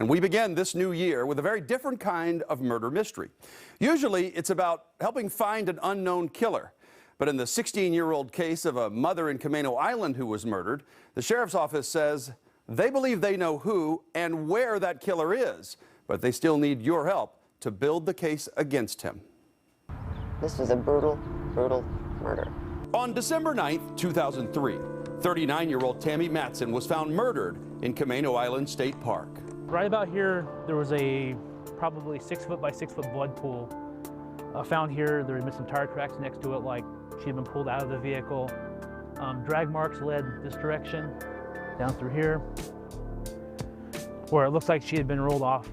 And we begin this new year with a very different kind of murder mystery. Usually it's about helping find an unknown killer. But in the 16-year-old case of a mother in Camano Island who was murdered, the sheriff's office says they believe they know who and where that killer is, but they still need your help to build the case against him. This was a brutal, brutal murder. On December 9th, 2003, 39-year-old Tammy Matson was found murdered in Camano Island State Park. Right about here, there was a probably 6 foot by 6 foot blood pool. Found here, there had been some tire tracks next to it, like she had been pulled out of the vehicle. Drag marks led this direction, down through here, where it looks like she had been rolled off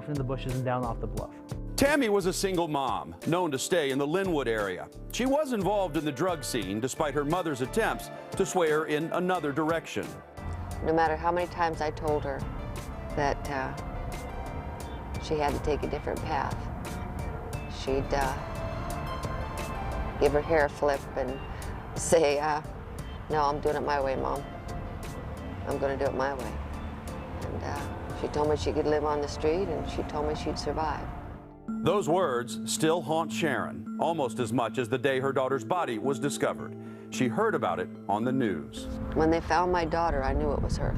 into the bushes and down off the bluff. Tammy was a single mom, known to stay in the Linwood area. She was involved in the drug scene despite her mother's attempts to sway her in another direction. No matter how many times I told her that she had to take a different path, she'd give her hair a flip and say, no, I'm doing it my way, Mom. I'm going to do it my way. And she told me she could live on the street, and she told me she'd survive. Those words still haunt Sharon, almost as much as the day her daughter's body was discovered. She heard about it on the news. When they found my daughter, I knew it was her.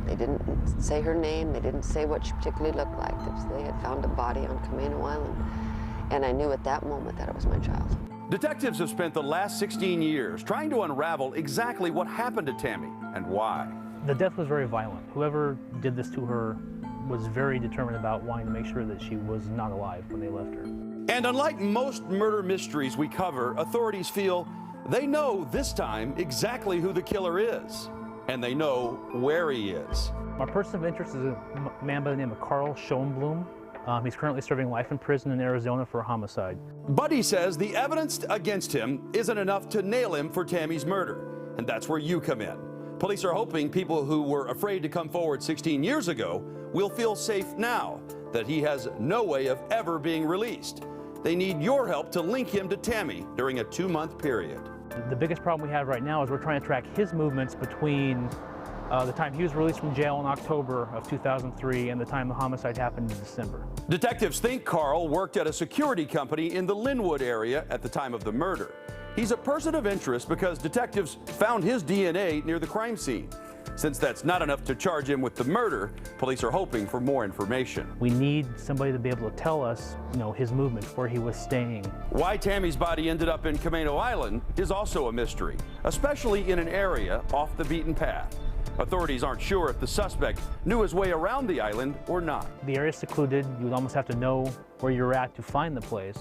They didn't say her name. They didn't say what she particularly looked like. They had found a body on Camano Island, and I knew at that moment that it was my child. Detectives have spent the last 16 years trying to unravel exactly what happened to Tammy and why. The death was very violent. Whoever did this to her was very determined about wanting to make sure that she was not alive when they left her. And unlike most murder mysteries we cover, authorities feel they know this time exactly who the killer is, and they know where he is. My person of interest is a man by the name of Carl Schoenblum. He's currently serving life in prison in Arizona for a homicide. But he says the evidence against him isn't enough to nail him for Tammy's murder, and that's where you come in. Police are hoping people who were afraid to come forward 16 years ago will feel safe now that he has no way of ever being released. They need your help to link him to Tammy during a 2-month period. The biggest problem we have right now is we're trying to track his movements between the time he was released from jail in October of 2003 and the time the homicide happened in December. Detectives think Carl worked at a security company in the Linwood area at the time of the murder. He's a person of interest because detectives found his DNA near the crime scene. Since that's not enough to charge him with the murder, police are hoping for more information. We need somebody to be able to tell us, his movements, where he was staying. Why Tammy's body ended up in Camano Island is also a mystery, especially in an area off the beaten path. Authorities aren't sure if the suspect knew his way around the island or not. The area is secluded. You would almost have to know where you're at to find the place.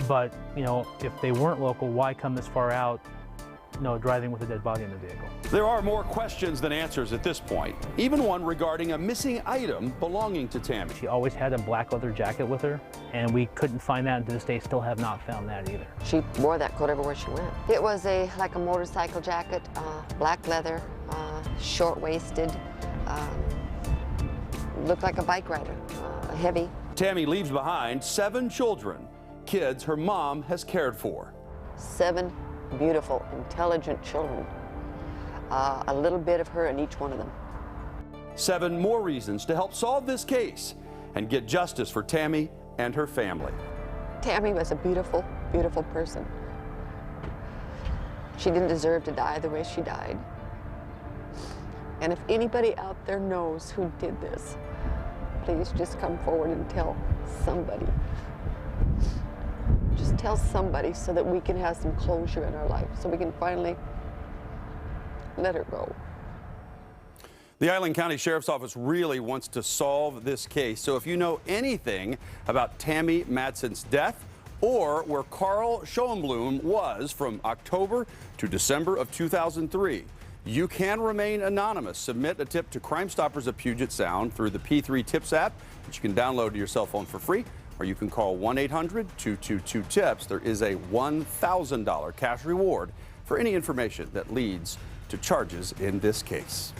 But, if they weren't local, why come this far out, driving with a dead body in the vehicle? There are more questions than answers at this point, even one regarding a missing item belonging to Tammy. She always had a black leather jacket with her, and we couldn't find that, and to this day still have not found that either. She wore that coat everywhere she went. It was like a motorcycle jacket, black leather, short-waisted, looked like a bike rider, heavy. Tammy leaves behind 7 children, kids her mom has cared for. 7 beautiful, intelligent children. A little bit of her in each one of them. 7 more reasons to help solve this case and get justice for Tammy and her family. Tammy was a beautiful, beautiful person. She didn't deserve to die the way she died. And if anybody out there knows who did this, please just come forward and tell somebody. Just tell somebody so that we can have some closure in our life, so we can finally let her go. The Island County Sheriff's Office really wants to solve this case. So if you know anything about Tammy Matson's death or where Carl Schoenblum was from October to December of 2003, you can remain anonymous. Submit a tip to Crime Stoppers of Puget Sound through the P3 Tips app, which you can download to your cell phone for free, or you can call 1-800-222-TIPS. There is a $1,000 cash reward for any information that leads to charges in this case.